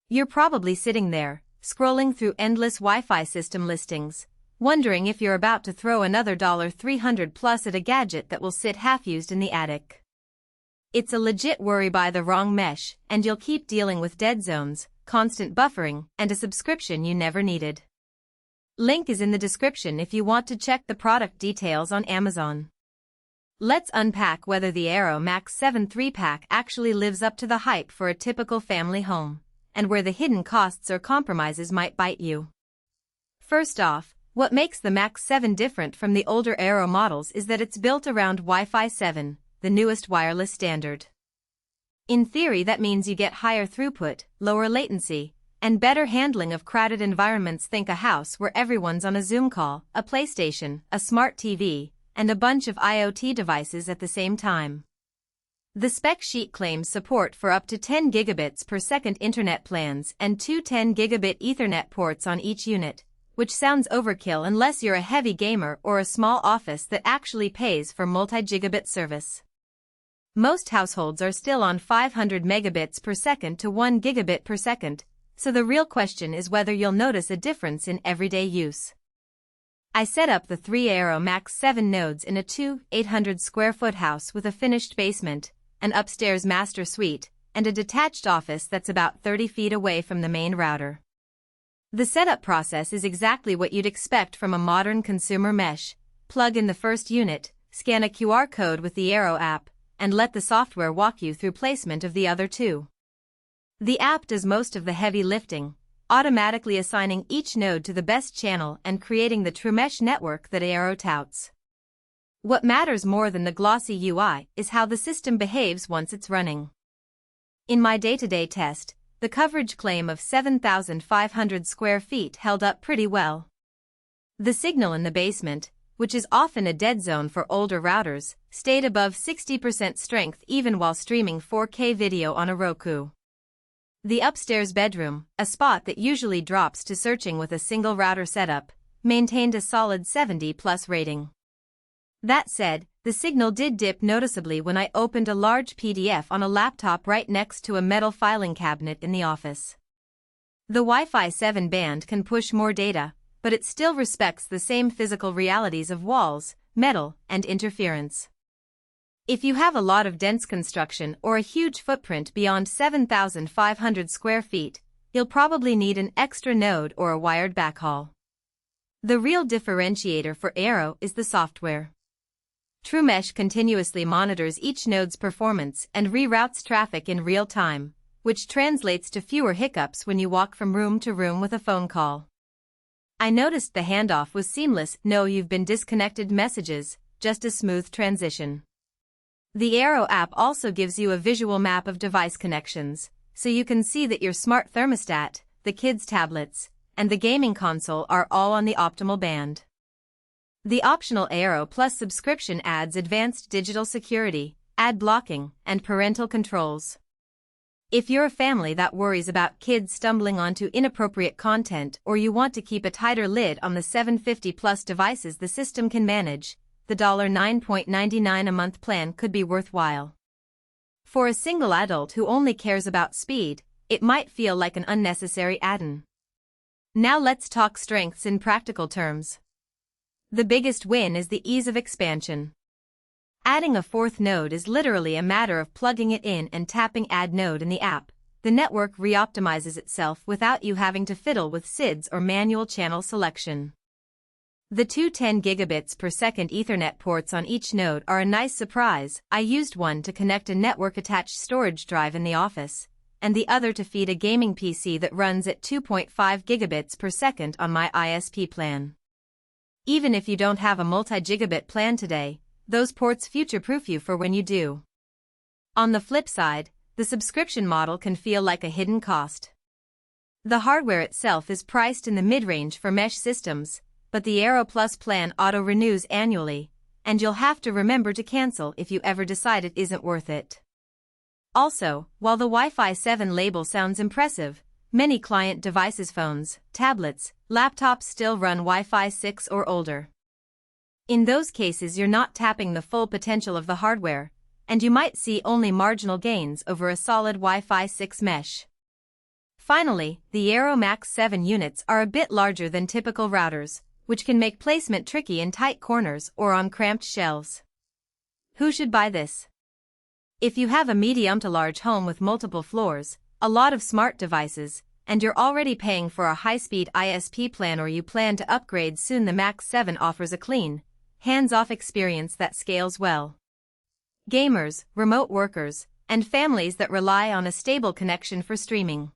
You're probably sitting there, scrolling through endless Wi-Fi system listings, wondering if you're about to throw another $300 plus at a gadget that will sit half-used in the attic. It's a legit worry. Buy the wrong mesh, and you'll keep dealing with dead zones, constant buffering, and a subscription you never needed. Link is in the description if you want to check the product details on Amazon. Let's unpack whether the eero Max 7 3-pack actually lives up to the hype for a typical family home, and where the hidden costs or compromises might bite you. First off, what makes the Max 7 different from the older eero models is that it's built around Wi-Fi 7, the newest wireless standard. In theory, that means you get higher throughput, lower latency, and better handling of crowded environments. Think a house where everyone's on a Zoom call, a PlayStation, a smart TV, and a bunch of IoT devices at the same time. The spec sheet claims support for up to 10 gigabits per second internet plans and two 10 gigabit Ethernet ports on each unit, which sounds overkill unless you're a heavy gamer or a small office that actually pays for multi-gigabit service. Most households are still on 500 megabits per second to 1 gigabit per second, so the real question is whether you'll notice a difference in everyday use. I set up the three eero Max 7 nodes in a 800 square foot house with a finished basement, an upstairs master suite, and a detached office that's about 30 feet away from the main router. The setup process is exactly what you'd expect from a modern consumer mesh. Plug in the first unit, scan a QR code with the eero app, and let the software walk you through placement of the other two. The app does most of the heavy lifting, automatically assigning each node to the best channel and creating the true mesh network that eero touts. What matters more than the glossy UI is how the system behaves once it's running. In my day-to-day test, the coverage claim of 7,500 square feet held up pretty well. The signal in the basement, which is often a dead zone for older routers, stayed above 60% strength even while streaming 4K video on a Roku. The upstairs bedroom, a spot that usually drops to searching with a single router setup, maintained a solid 70+ rating. That said, the signal did dip noticeably when I opened a large PDF on a laptop right next to a metal filing cabinet in the office. The Wi-Fi 7 band can push more data, but it still respects the same physical realities of walls, metal, and interference. If you have a lot of dense construction or a huge footprint beyond 7,500 square feet, you'll probably need an extra node or a wired backhaul. The real differentiator for eero is the software. TrueMesh continuously monitors each node's performance and reroutes traffic in real time, which translates to fewer hiccups when you walk from room to room with a phone call. I noticed the handoff was seamless. No "you've been disconnected" messages, just a smooth transition. The eero app also gives you a visual map of device connections, so you can see that your smart thermostat, the kids' tablets, and the gaming console are all on the optimal band. The optional eero Plus subscription adds advanced digital security, ad blocking, and parental controls. If you're a family that worries about kids stumbling onto inappropriate content or you want to keep a tighter lid on the 750+ devices the system can manage, the $9.99 a month plan could be worthwhile. For a single adult who only cares about speed, it might feel like an unnecessary add-on. Now let's talk strengths in practical terms. The biggest win is the ease of expansion. Adding a fourth node is literally a matter of plugging it in and tapping Add Node in the app. The network reoptimizes itself without you having to fiddle with SIDs or manual channel selection. The two 10 gigabits per second Ethernet ports on each node are a nice surprise. I used one to connect a network-attached storage drive in the office, and the other to feed a gaming PC that runs at 2.5 gigabits per second on my ISP plan. Even if you don't have a multi-gigabit plan today, those ports future-proof you for when you do. On the flip side, the subscription model can feel like a hidden cost. The hardware itself is priced in the mid-range for mesh systems, but the eero Plus plan auto-renews annually, and you'll have to remember to cancel if you ever decide it isn't worth it. Also, while the Wi-Fi 7 label sounds impressive, many client devices, phones, tablets, laptops still run Wi-Fi 6 or older. In those cases, you're not tapping the full potential of the hardware, and you might see only marginal gains over a solid Wi-Fi 6 mesh. Finally, the eero Max 7 units are a bit larger than typical routers, which can make placement tricky in tight corners or on cramped shelves. Who should buy this? If you have a medium to large home with multiple floors, a lot of smart devices, and you're already paying for a high-speed ISP plan or you plan to upgrade soon, the Max 7 offers a clean, hands-off experience that scales well. Gamers, remote workers, and families that rely on a stable connection for streaming.